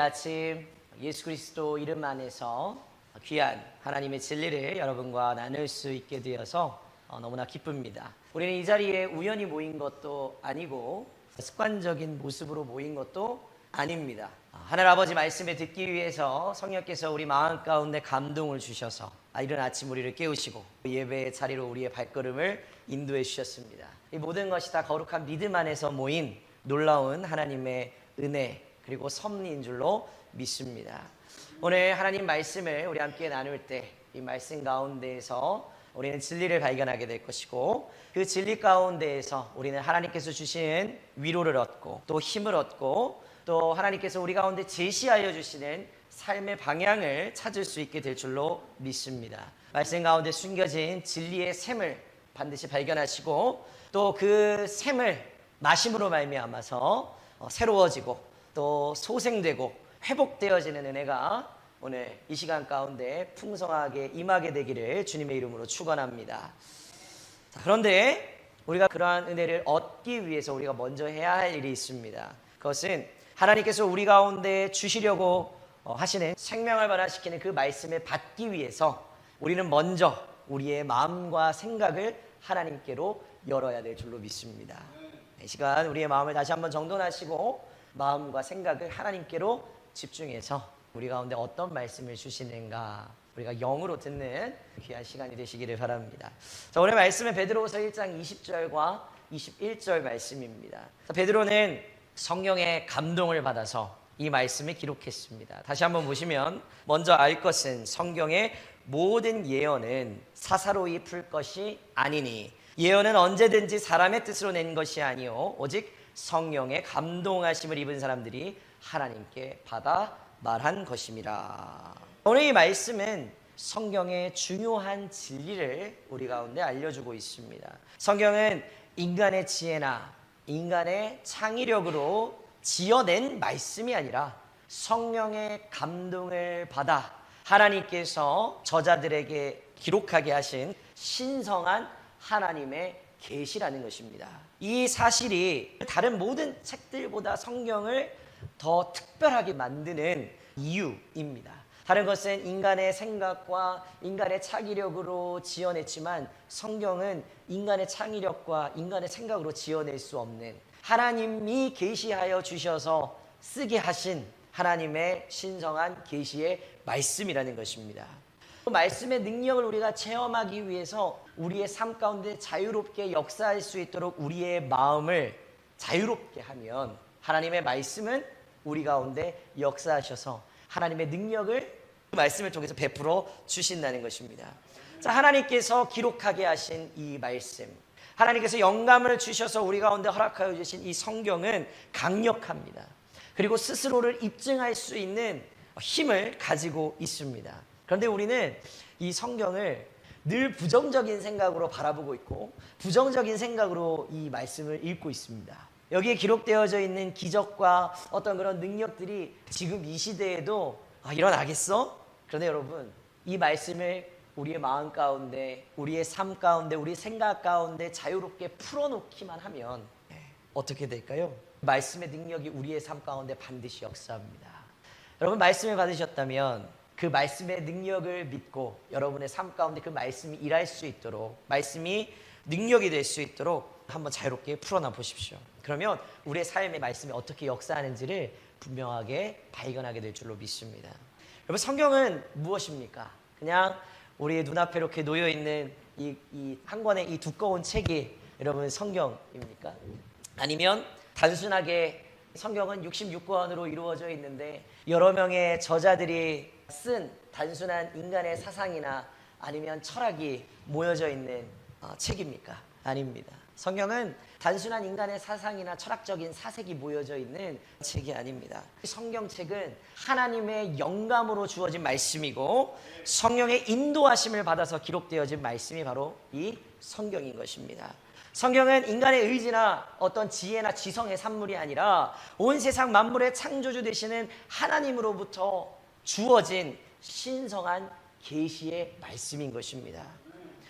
아침 예수 그리스도 이름 안에서 귀한 하나님의 진리를 여러분과 나눌 수 있게 되어서 너무나 기쁩니다. 우리는 이 자리에 우연히 모인 것도 아니고 습관적인 모습으로 모인 것도 아닙니다. 하늘 아버지 말씀을 듣기 위해서 성령께서 우리 마음 가운데 감동을 주셔서 이른 아침 우리를 깨우시고 예배의 자리로 우리의 발걸음을 인도해 주셨습니다. 이 모든 것이 다 거룩한 믿음 안에서 모인 놀라운 하나님의 은혜 그리고 섭리인 줄로 믿습니다. 오늘 하나님 말씀을 우리 함께 나눌 때 이 말씀 가운데에서 우리는 진리를 발견하게 될 것이고, 그 진리 가운데에서 우리는 하나님께서 주시는 위로를 얻고 또 힘을 얻고 또 하나님께서 우리 가운데 제시하여 주시는 삶의 방향을 찾을 수 있게 될 줄로 믿습니다. 말씀 가운데 숨겨진 진리의 샘을 반드시 발견하시고 또 그 샘을 마심으로 말미암아서 새로워지고 또 소생되고 회복되어지는 은혜가 오늘 이 시간 가운데 풍성하게 임하게 되기를 주님의 이름으로 축원합니다. 그런데 우리가 그러한 은혜를 얻기 위해서 우리가 먼저 해야 할 일이 있습니다. 그것은 하나님께서 우리 가운데 주시려고 하시는 생명을 변화시키는 그 말씀을 받기 위해서 우리는 먼저 우리의 마음과 생각을 하나님께로 열어야 될 줄로 믿습니다. 이 시간 우리의 마음을 다시 한번 정돈하시고 마음과 생각을 하나님께로 집중해서 우리 가운데 어떤 말씀을 주시는가 우리가 영으로 듣는 귀한 시간이 되시기를 바랍니다. 자, 오늘 말씀은 베드로후서 1장 20절과 21절 말씀입니다. 자, 베드로는 성령의 감동을 받아서 이 말씀을 기록했습니다. 다시 한번 보시면, 먼저 알 것은 성경의 모든 예언은 사사로이 풀 것이 아니니 예언은 언제든지 사람의 뜻으로 낸 것이 아니요 오직 성령의 감동하심을 입은 사람들이 하나님께 받아 말한 것임이라. 오늘 이 말씀은 성경의 중요한 진리를 우리 가운데 알려주고 있습니다. 성경은 인간의 지혜나 인간의 창의력으로 지어낸 말씀이 아니라 성령의 감동을 받아 하나님께서 저자들에게 기록하게 하신 신성한 하나님의 계시라는 것입니다. 이 사실이 다른 모든 책들보다 성경을 더 특별하게 만드는 이유입니다. 다른 것은 인간의 생각과 인간의 창의력으로 지어냈지만 성경은 인간의 창의력과 인간의 생각으로 지어낼 수 없는 하나님이 계시하여 주셔서 쓰게 하신 하나님의 신성한 계시의 말씀이라는 것입니다. 그 말씀의 능력을 우리가 체험하기 위해서 우리의 삶 가운데 자유롭게 역사할 수 있도록 우리의 마음을 자유롭게 하면 하나님의 말씀은 우리 가운데 역사하셔서 하나님의 능력을 그 말씀을 통해서 베풀어 주신다는 것입니다. 자, 하나님께서 기록하게 하신 이 말씀, 하나님께서 영감을 주셔서 우리 가운데 허락하여 주신 이 성경은 강력합니다. 그리고 스스로를 입증할 수 있는 힘을 가지고 있습니다. 그런데 우리는 이 성경을 늘 부정적인 생각으로 바라보고 있고 부정적인 생각으로 이 말씀을 읽고 있습니다. 여기에 기록되어져 있는 기적과 어떤 그런 능력들이 지금 이 시대에도 일어나겠어? 그런데 여러분, 이 말씀을 우리의 마음 가운데, 우리의 삶 가운데, 우리의 생각 가운데 자유롭게 풀어놓기만 하면 어떻게 될까요? 말씀의 능력이 우리의 삶 가운데 반드시 역사합니다. 여러분, 말씀을 받으셨다면 그 말씀의 능력을 믿고 여러분의 삶 가운데 그 말씀이 일할 수 있도록, 말씀이 능력이 될 수 있도록 한번 자유롭게 풀어놔 보십시오. 그러면 우리의 삶의 말씀이 어떻게 역사하는지를 분명하게 발견하게 될 줄로 믿습니다. 여러분, 성경은 무엇입니까? 그냥 우리의 눈앞에 이렇게 놓여있는 이 한 권의 이 두꺼운 책이 여러분 성경입니까? 아니면 단순하게 성경은 66권으로 이루어져 있는데 여러 명의 저자들이 쓴 단순한 인간의 사상이나 아니면 철학이 모여져 있는 책입니까? 아닙니다. 성경은 단순한 인간의 사상이나 철학적인 사색이 모여져 있는 책이 아닙니다. 성경책은 하나님의 영감으로 주어진 말씀이고 성령의 인도하심을 받아서 기록되어진 말씀이 바로 이 성경인 것입니다. 성경은 인간의 의지나 어떤 지혜나 지성의 산물이 아니라 온 세상 만물의 창조주 되시는 하나님으로부터 주어진 신성한 계시의 말씀인 것입니다.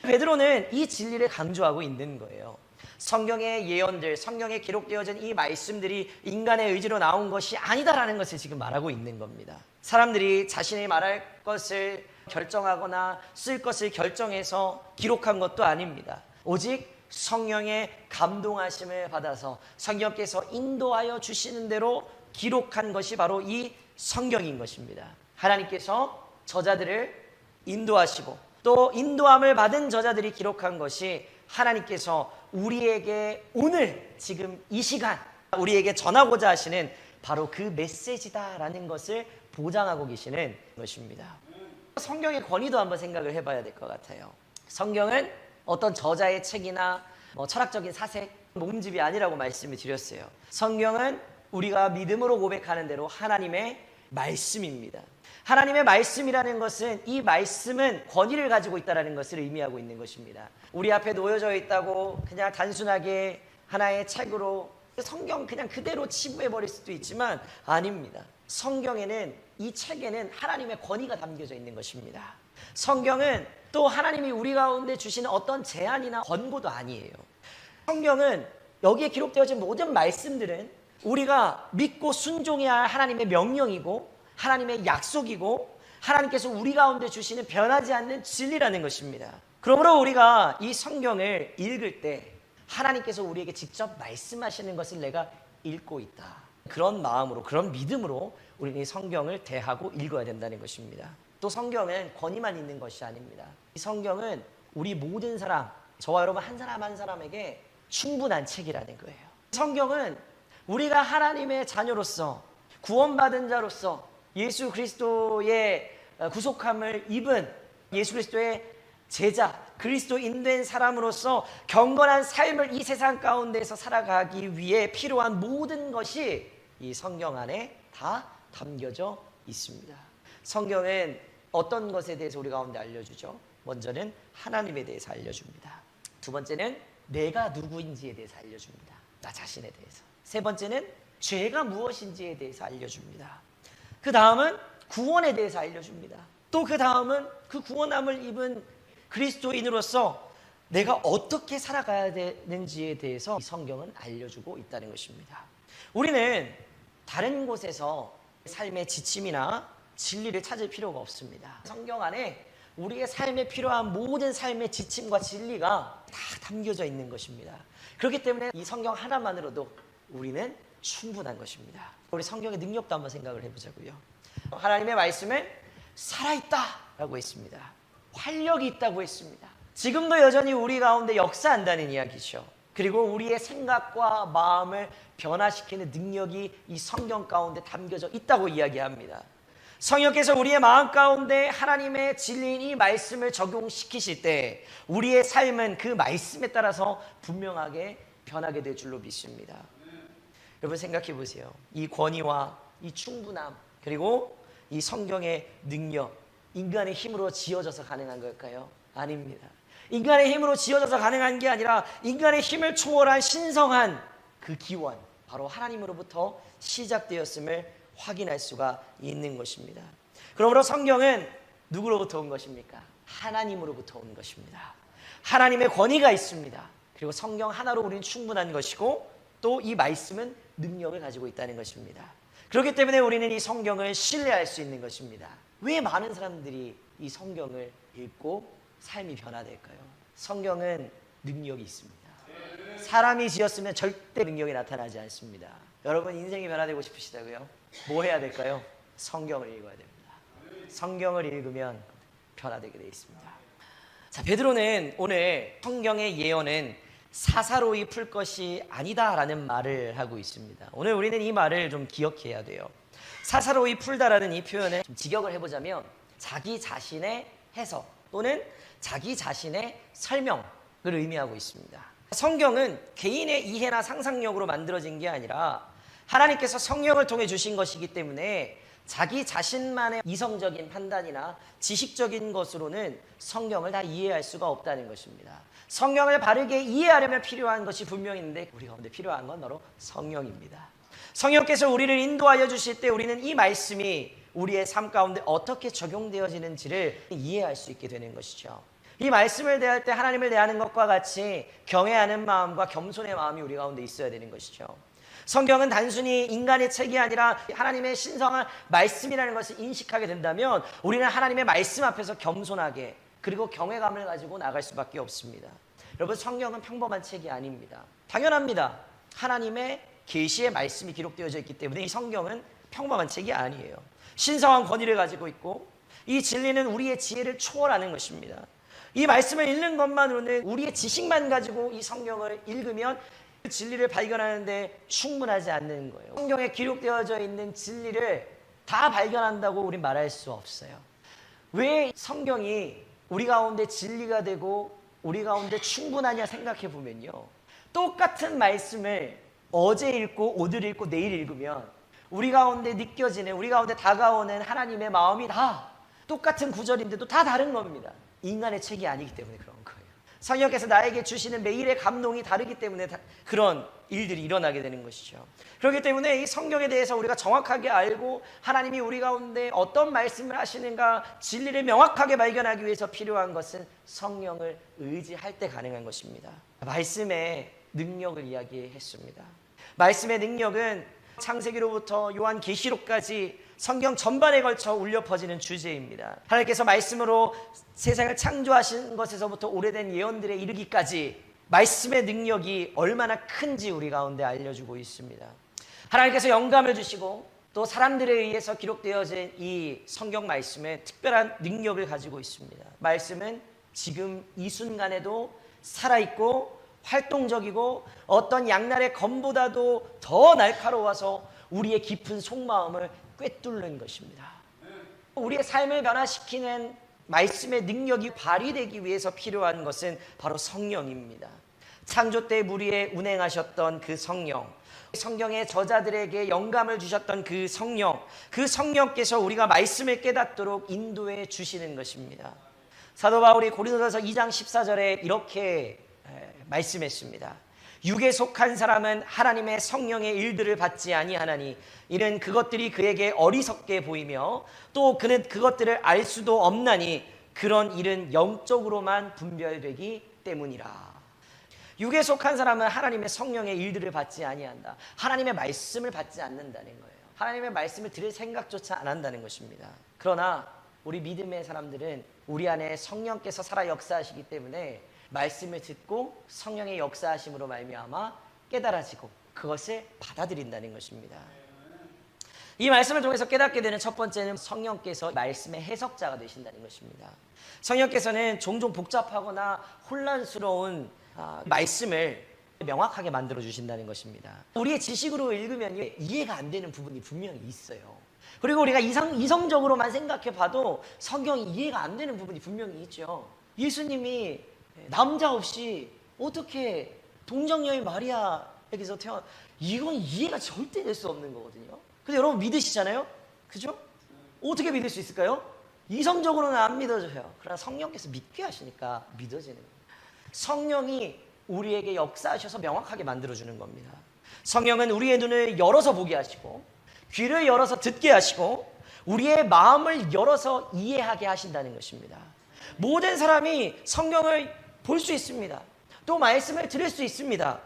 베드로는 이 진리를 강조하고 있는 거예요. 성경의 예언들, 성경에 기록되어진 이 말씀들이 인간의 의지로 나온 것이 아니다라는 것을 지금 말하고 있는 겁니다. 사람들이 자신이 말할 것을 결정하거나 쓸 것을 결정해서 기록한 것도 아닙니다. 오직 성령의 감동하심을 받아서 성령께서 인도하여 주시는 대로 기록한 것이 바로 이 성경인 것입니다. 하나님께서 저자들을 인도하시고 또 인도함을 받은 저자들이 기록한 것이 하나님께서 우리에게 오늘 지금 이 시간 우리에게 전하고자 하시는 바로 그 메시지다라는 것을 보장하고 계시는 것입니다. 성경의 권위도 한번 생각을 해봐야 될 것 같아요. 성경은 어떤 저자의 책이나 철학적인 사색, 모음집이 아니라고 말씀을 드렸어요. 성경은 우리가 믿음으로 고백하는 대로 하나님의 말씀입니다. 하나님의 말씀이라는 것은 이 말씀은 권위를 가지고 있다는 것을 의미하고 있는 것입니다. 우리 앞에 놓여져 있다고 그냥 단순하게 하나의 책으로 성경 그냥 그대로 치부해버릴 수도 있지만 아닙니다. 성경에는 이 책에는 하나님의 권위가 담겨져 있는 것입니다. 성경은 또 하나님이 우리 가운데 주시는 어떤 제안이나 권고도 아니에요. 성경은 여기에 기록되어진 모든 말씀들은 우리가 믿고 순종해야 할 하나님의 명령이고 하나님의 약속이고 하나님께서 우리 가운데 주시는 변하지 않는 진리라는 것입니다. 그러므로 우리가 이 성경을 읽을 때 하나님께서 우리에게 직접 말씀하시는 것을 내가 읽고 있다. 그런 마음으로, 그런 믿음으로 우리는 이 성경을 대하고 읽어야 된다는 것입니다. 또 성경은 권위만 있는 것이 아닙니다. 이 성경은 우리 모든 사람, 저와 여러분 한 사람 한 사람에게 충분한 책이라는 거예요. 성경은 우리가 하나님의 자녀로서 구원받은 자로서 예수 그리스도의 구속함을 입은 예수 그리스도의 제자, 그리스도인 된 사람으로서 경건한 삶을 이 세상 가운데서 살아가기 위해 필요한 모든 것이 이 성경 안에 다 담겨져 있습니다. 성경은 어떤 것에 대해서 우리 가운데 알려주죠? 먼저는 하나님에 대해서 알려줍니다. 두 번째는 내가 누구인지에 대해서 알려줍니다. 나 자신에 대해서. 세 번째는 죄가 무엇인지에 대해서 알려줍니다. 그 다음은 구원에 대해서 알려줍니다. 또 그 다음은 그 구원함을 입은 그리스도인으로서 내가 어떻게 살아가야 되는지에 대해서 이 성경은 알려주고 있다는 것입니다. 우리는 다른 곳에서 삶의 지침이나 진리를 찾을 필요가 없습니다. 성경 안에 우리의 삶에 필요한 모든 삶의 지침과 진리가 다 담겨져 있는 것입니다. 그렇기 때문에 이 성경 하나만으로도 우리는 충분한 것입니다. 우리 성경의 능력도 한번 생각을 해보자고요. 하나님의 말씀은 살아있다라고 했습니다. 활력이 있다고 했습니다. 지금도 여전히 우리 가운데 역사한다는 이야기죠. 그리고 우리의 생각과 마음을 변화시키는 능력이 이 성경 가운데 담겨져 있다고 이야기합니다. 성령께서 우리의 마음 가운데 하나님의 진리인 이 말씀을 적용시키실 때 우리의 삶은 그 말씀에 따라서 분명하게 변하게 될 줄로 믿습니다. 여러분 생각해 보세요. 이 권위와 이 충분함 그리고 이 성경의 능력, 인간의 힘으로 지어져서 가능한 걸까요? 아닙니다. 인간의 힘으로 지어져서 가능한 게 아니라 인간의 힘을 초월한 신성한 그 기원, 바로 하나님으로부터 시작되었음을 확인할 수가 있는 것입니다. 그러므로 성경은 누구로부터 온 것입니까? 하나님으로부터 온 것입니다. 하나님의 권위가 있습니다. 그리고 성경 하나로 우리는 충분한 것이고 또 이 말씀은 능력을 가지고 있다는 것입니다. 그렇기 때문에 우리는 이 성경을 신뢰할 수 있는 것입니다. 왜 많은 사람들이 이 성경을 읽고 삶이 변화될까요? 성경은 능력이 있습니다. 사람이 지었으면 절대 능력이 나타나지 않습니다. 여러분 인생이 변화되고 싶으시다고요? 뭐 해야 될까요? 성경을 읽어야 됩니다. 성경을 읽으면 변화되게 되어 있습니다. 자, 베드로는 오늘 성경의 예언은 사사로이 풀 것이 아니다라는 말을 하고 있습니다. 오늘 우리는 이 말을 좀 기억해야 돼요. 사사로이 풀다라는 이 표현을 좀 직역을 해보자면 자기 자신의 해석 또는 자기 자신의 설명을 의미하고 있습니다. 성경은 개인의 이해나 상상력으로 만들어진 게 아니라 하나님께서 성령을 통해 주신 것이기 때문에 자기 자신만의 이성적인 판단이나 지식적인 것으로는 성경을 다 이해할 수가 없다는 것입니다. 성경을 바르게 이해하려면 필요한 것이 분명히 있는데 우리 가운데 필요한 건 바로 성령입니다. 성령께서 우리를 인도하여 주실 때 우리는 이 말씀이 우리의 삶 가운데 어떻게 적용되어지는지를 이해할 수 있게 되는 것이죠. 이 말씀을 대할 때 하나님을 대하는 것과 같이 경외하는 마음과 겸손의 마음이 우리 가운데 있어야 되는 것이죠. 성경은 단순히 인간의 책이 아니라 하나님의 신성한 말씀이라는 것을 인식하게 된다면 우리는 하나님의 말씀 앞에서 겸손하게 그리고 경외감을 가지고 나갈 수밖에 없습니다. 여러분, 성경은 평범한 책이 아닙니다. 당연합니다. 하나님의 계시의 말씀이 기록되어져 있기 때문에 이 성경은 평범한 책이 아니에요. 신성한 권위를 가지고 있고 이 진리는 우리의 지혜를 초월하는 것입니다. 이 말씀을 읽는 것만으로는 우리의 지식만 가지고 이 성경을 읽으면 진리를 발견하는데 충분하지 않는 거예요. 성경에 기록되어져 있는 진리를 다 발견한다고 우린 말할 수 없어요. 왜 성경이 우리 가운데 진리가 되고 우리 가운데 충분하냐 생각해 보면요, 똑같은 말씀을 어제 읽고 오늘 읽고 내일 읽으면 우리 가운데 느껴지는, 우리 가운데 다가오는 하나님의 마음이 다 똑같은 구절인데도 다 다른 겁니다. 인간의 책이 아니기 때문에 그런 거예요. 성령께서 나에게 주시는 매일의 감동이 다르기 때문에 그런 일들이 일어나게 되는 것이죠. 그렇기 때문에 이 성경에 대해서 우리가 정확하게 알고 하나님이 우리 가운데 어떤 말씀을 하시는가 진리를 명확하게 발견하기 위해서 필요한 것은 성령을 의지할 때 가능한 것입니다. 말씀의 능력을 이야기했습니다. 말씀의 능력은 창세기로부터 요한계시록까지 성경 전반에 걸쳐 울려 퍼지는 주제입니다. 하나님께서 말씀으로 세상을 창조하신 것에서부터 오래된 예언들에 이르기까지 말씀의 능력이 얼마나 큰지 우리 가운데 알려주고 있습니다. 하나님께서 영감을 주시고 또 사람들에 의해서 기록되어진 이 성경 말씀에 특별한 능력을 가지고 있습니다. 말씀은 지금 이 순간에도 살아있고 활동적이고 어떤 양날의 검보다도 더 날카로워서 우리의 깊은 속마음을 꿰뚫는 것입니다. 우리의 삶을 변화시키는 말씀의 능력이 발휘되기 위해서 필요한 것은 바로 성령입니다. 창조 때 무리에 운행하셨던 그 성령, 성경의 저자들에게 영감을 주셨던 그 성령, 그 성령께서 우리가 말씀을 깨닫도록 인도해 주시는 것입니다. 사도 바울이 고린도전서 2장 14절에 이렇게 말씀했습니다. 육에 속한 사람은 하나님의 성령의 일들을 받지 아니하나니 이는 그것들이 그에게 어리석게 보이며 또 그는 그것들을 알 수도 없나니 그런 일은 영적으로만 분별되기 때문이라. 육에 속한 사람은 하나님의 성령의 일들을 받지 아니한다. 하나님의 말씀을 받지 않는다는 거예요. 하나님의 말씀을 들을 생각조차 안 한다는 것입니다. 그러나 우리 믿음의 사람들은 우리 안에 성령께서 살아 역사하시기 때문에 말씀을 듣고 성령의 역사하심으로 말미암아 깨달아지고 그것을 받아들인다는 것입니다. 이 말씀을 통해서 깨닫게 되는 첫 번째는 성령께서 말씀의 해석자가 되신다는 것입니다. 성령께서는 종종 복잡하거나 혼란스러운 말씀을 명확하게 만들어 주신다는 것입니다. 우리의 지식으로 읽으면 이해가 안 되는 부분이 분명히 있어요. 그리고 우리가 이성적으로만 생각해 봐도 성경이 이해가 안 되는 부분이 분명히 있죠. 예수님이 남자 없이 어떻게 동정녀인 마리아에게서 이건 이해가 절대 될 수 없는 거거든요. 근데 여러분 믿으시잖아요? 그죠? 어떻게 믿을 수 있을까요? 이성적으로는 안 믿어져요. 그러나 성령께서 믿게 하시니까 믿어지는 거예요. 성령이 우리에게 역사하셔서 명확하게 만들어주는 겁니다. 성령은 우리의 눈을 열어서 보게 하시고 귀를 열어서 듣게 하시고 우리의 마음을 열어서 이해하게 하신다는 것입니다. 모든 사람이 성경을 볼 수 있습니다. 또 말씀을 들을 수 있습니다.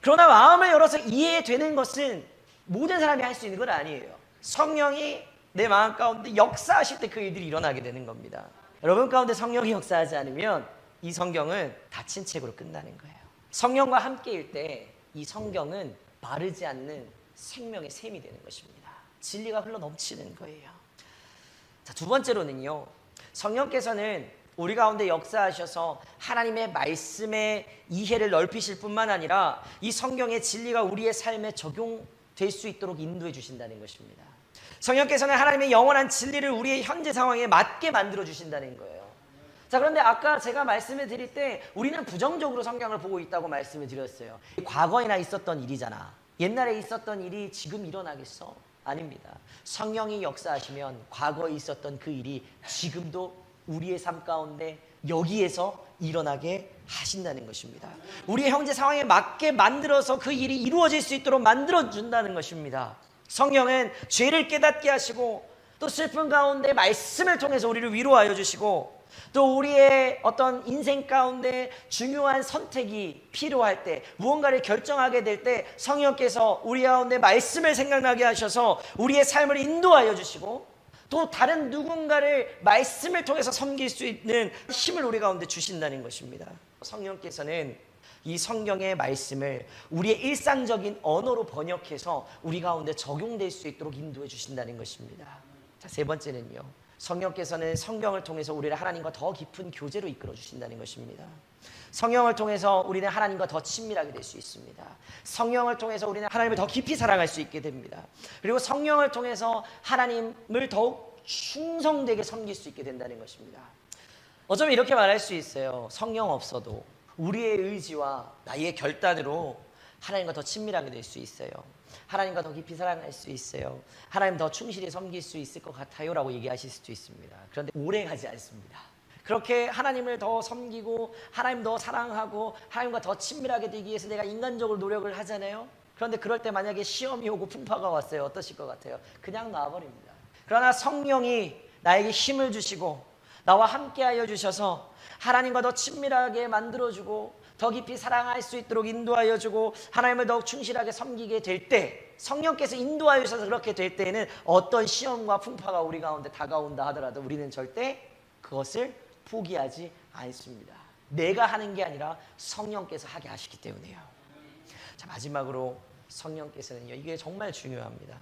그러나 마음을 열어서 이해되는 것은 모든 사람이 할 수 있는 건 아니에요. 성령이 내 마음 가운데 역사하실 때 그 일들이 일어나게 되는 겁니다. 여러분 가운데 성령이 역사하지 않으면 이 성경은 닫힌 책으로 끝나는 거예요. 성령과 함께일 때 이 성경은 마르지 않는 생명의 샘이 되는 것입니다. 진리가 흘러 넘치는 거예요. 자, 두 번째로는요, 성령께서는 우리 가운데 역사하셔서 하나님의 말씀의 이해를 넓히실 뿐만 아니라 이 성경의 진리가 우리의 삶에 적용될 수 있도록 인도해 주신다는 것입니다. 성령께서는 하나님의 영원한 진리를 우리의 현재 상황에 맞게 만들어 주신다는 거예요. 자, 그런데 아까 제가 말씀을 드릴 때 우리는 부정적으로 성경을 보고 있다고 말씀을 드렸어요. 과거에나 있었던 일이잖아. 옛날에 있었던 일이 지금 일어나겠어? 아닙니다. 성령이 역사하시면 과거에 있었던 그 일이 지금도 우리의 삶 가운데 여기에서 일어나게 하신다는 것입니다. 우리의 현재 상황에 맞게 만들어서 그 일이 이루어질 수 있도록 만들어준다는 것입니다. 성령은 죄를 깨닫게 하시고 또 슬픈 가운데 말씀을 통해서 우리를 위로하여 주시고 또 우리의 어떤 인생 가운데 중요한 선택이 필요할 때, 무언가를 결정하게 될 때 성령께서 우리 가운데 말씀을 생각나게 하셔서 우리의 삶을 인도하여 주시고, 또 다른 누군가를 말씀을 통해서 섬길 수 있는 힘을 우리 가운데 주신다는 것입니다. 성령께서는 이 성경의 말씀을 우리의 일상적인 언어로 번역해서 우리 가운데 적용될 수 있도록 인도해 주신다는 것입니다. 자, 세 번째는요, 성령께서는 성경을 통해서 우리를 하나님과 더 깊은 교제로 이끌어 주신다는 것입니다. 성령을 통해서 우리는 하나님과 더 친밀하게 될 수 있습니다. 성령을 통해서 우리는 하나님을 더 깊이 사랑할 수 있게 됩니다. 그리고 성령을 통해서 하나님을 더욱 충성되게 섬길 수 있게 된다는 것입니다. 어쩌면 이렇게 말할 수 있어요. 성령 없어도 우리의 의지와 나의 결단으로 하나님과 더 친밀하게 될 수 있어요. 하나님과 더 깊이 사랑할 수 있어요. 하나님 더 충실히 섬길 수 있을 것 같아요 라고 얘기하실 수도 있습니다. 그런데 오래 가지 않습니다. 그렇게 하나님을 더 섬기고 하나님 더 사랑하고 하나님과 더 친밀하게 되기 위해서 내가 인간적으로 노력을 하잖아요. 그런데 그럴 때 만약에 시험이 오고 풍파가 왔어요. 어떠실 것 같아요? 그냥 놔버립니다. 그러나 성령이 나에게 힘을 주시고 나와 함께하여 주셔서 하나님과 더 친밀하게 만들어주고 더 깊이 사랑할 수 있도록 인도하여 주고 하나님을 더욱 충실하게 섬기게 될 때, 성령께서 인도하여 주셔서 그렇게 될 때에는 어떤 시험과 풍파가 우리 가운데 다가온다 하더라도 우리는 절대 그것을 포기하지 않습니다. 내가 하는 게 아니라 성령께서 하게 하시기 때문에요. 자, 마지막으로 성령께서는요, 이게 정말 중요합니다.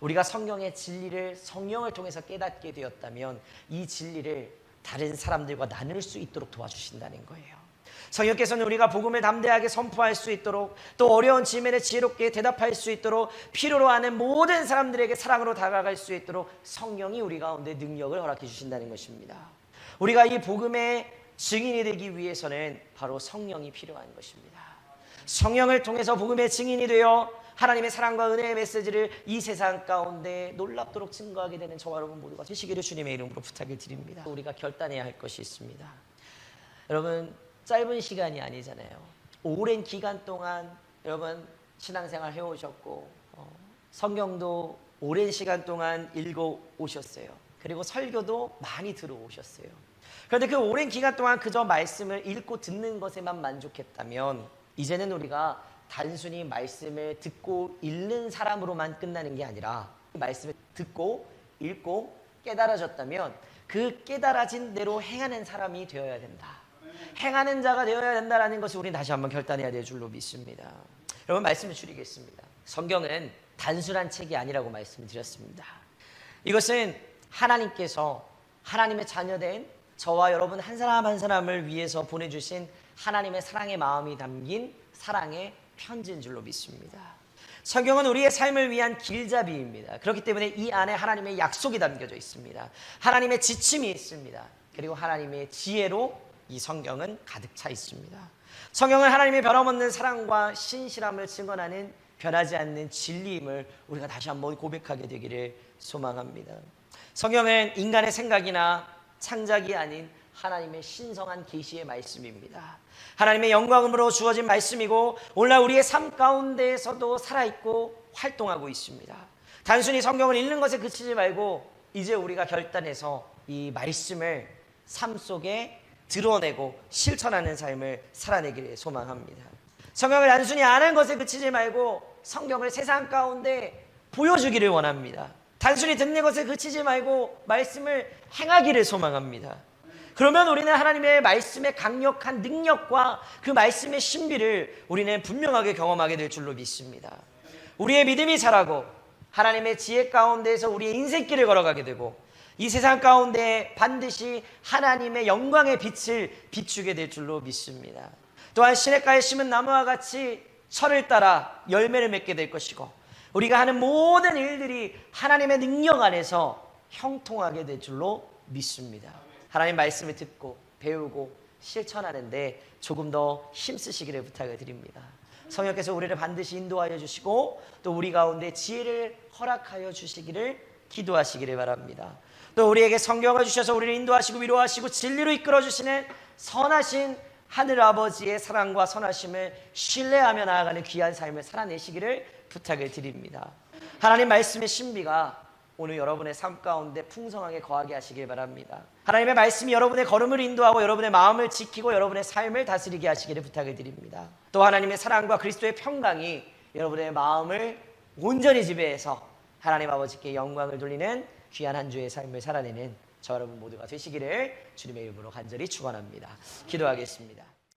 우리가 성경의 진리를 성령을 통해서 깨닫게 되었다면 이 진리를 다른 사람들과 나눌 수 있도록 도와주신다는 거예요. 성령께서는 우리가 복음을 담대하게 선포할 수 있도록, 또 어려운 질문에 지혜롭게 대답할 수 있도록, 필요로 하는 모든 사람들에게 사랑으로 다가갈 수 있도록 성령이 우리 가운데 능력을 허락해 주신다는 것입니다. 우리가 이 복음의 증인이 되기 위해서는 바로 성령이 필요한 것입니다. 성령을 통해서 복음의 증인이 되어 하나님의 사랑과 은혜의 메시지를 이 세상 가운데 놀랍도록 증거하게 되는 저와 여러분 모두가 되시기를 주님의 이름으로 부탁을 드립니다. 우리가 결단해야 할 것이 있습니다. 여러분, 짧은 시간이 아니잖아요. 오랜 기간 동안 여러분 신앙생활 해오셨고 성경도 오랜 시간 동안 읽어오셨어요. 그리고 설교도 많이 들어오셨어요. 그런데 그 오랜 기간 동안 그저 말씀을 읽고 듣는 것에만 만족했다면 이제는 우리가 단순히 말씀을 듣고 읽는 사람으로만 끝나는 게 아니라 말씀을 듣고 읽고 깨달아졌다면 그 깨달아진 대로 행하는 사람이 되어야 된다. 행하는 자가 되어야 된다는 것을 우리는 다시 한번 결단해야 될 줄로 믿습니다. 여러분, 말씀을 줄이겠습니다. 성경은 단순한 책이 아니라고 말씀을 드렸습니다. 이것은 하나님께서 하나님의 자녀된 저와 여러분 한 사람 한 사람을 위해서 보내주신 하나님의 사랑의 마음이 담긴 사랑의 편지인 줄로 믿습니다. 성경은 우리의 삶을 위한 길잡이입니다. 그렇기 때문에 이 안에 하나님의 약속이 담겨져 있습니다. 하나님의 지침이 있습니다. 그리고 하나님의 지혜로 이 성경은 가득 차 있습니다. 성경은 하나님의 변함없는 사랑과 신실함을 증언하는 변하지 않는 진리임을 우리가 다시 한번 고백하게 되기를 소망합니다. 성경은 인간의 생각이나 창작이 아닌 하나님의 신성한 계시의 말씀입니다. 하나님의 영광으로 주어진 말씀이고 오늘날 우리의 삶 가운데에서도 살아있고 활동하고 있습니다. 단순히 성경을 읽는 것에 그치지 말고 이제 우리가 결단해서 이 말씀을 삶 속에 드러내고 실천하는 삶을 살아내기를 소망합니다. 성경을 단순히 아는 것에 그치지 말고 성경을 세상 가운데 보여주기를 원합니다. 단순히 듣는 것에 그치지 말고 말씀을 행하기를 소망합니다. 그러면 우리는 하나님의 말씀의 강력한 능력과 그 말씀의 신비를 우리는 분명하게 경험하게 될 줄로 믿습니다. 우리의 믿음이 자라고 하나님의 지혜 가운데에서 우리의 인생길을 걸어가게 되고 이 세상 가운데 반드시 하나님의 영광의 빛을 비추게 될 줄로 믿습니다. 또한 시냇가에 심은 나무와 같이 철을 따라 열매를 맺게 될 것이고 우리가 하는 모든 일들이 하나님의 능력 안에서 형통하게 될 줄로 믿습니다. 하나님 말씀을 듣고 배우고 실천하는데 조금 더 힘쓰시기를 부탁을 드립니다. 성령께서 우리를 반드시 인도하여 주시고 또 우리 가운데 지혜를 허락하여 주시기를 기도하시기를 바랍니다. 또 우리에게 성경을 주셔서 우리를 인도하시고 위로하시고 진리로 이끌어 주시는 선하신 하늘아버지의 사랑과 선하심을 신뢰하며 나아가는 귀한 삶을 살아내시기를 부탁을 드립니다. 하나님 말씀의 신비가 오늘 여러분의 삶 가운데 풍성하게 거하게 하시길 바랍니다. 하나님의 말씀이 여러분의 걸음을 인도하고 여러분의 마음을 지키고 여러분의 삶을 다스리게 하시기를 부탁을 드립니다. 또 하나님의 사랑과 그리스도의 평강이 여러분의 마음을 온전히 지배해서 하나님 아버지께 영광을 돌리는 귀한 한 주의 삶을 살아내는 저 여러분 모두가 되시기를 주님의 이름으로 간절히 축원합니다. 기도하겠습니다.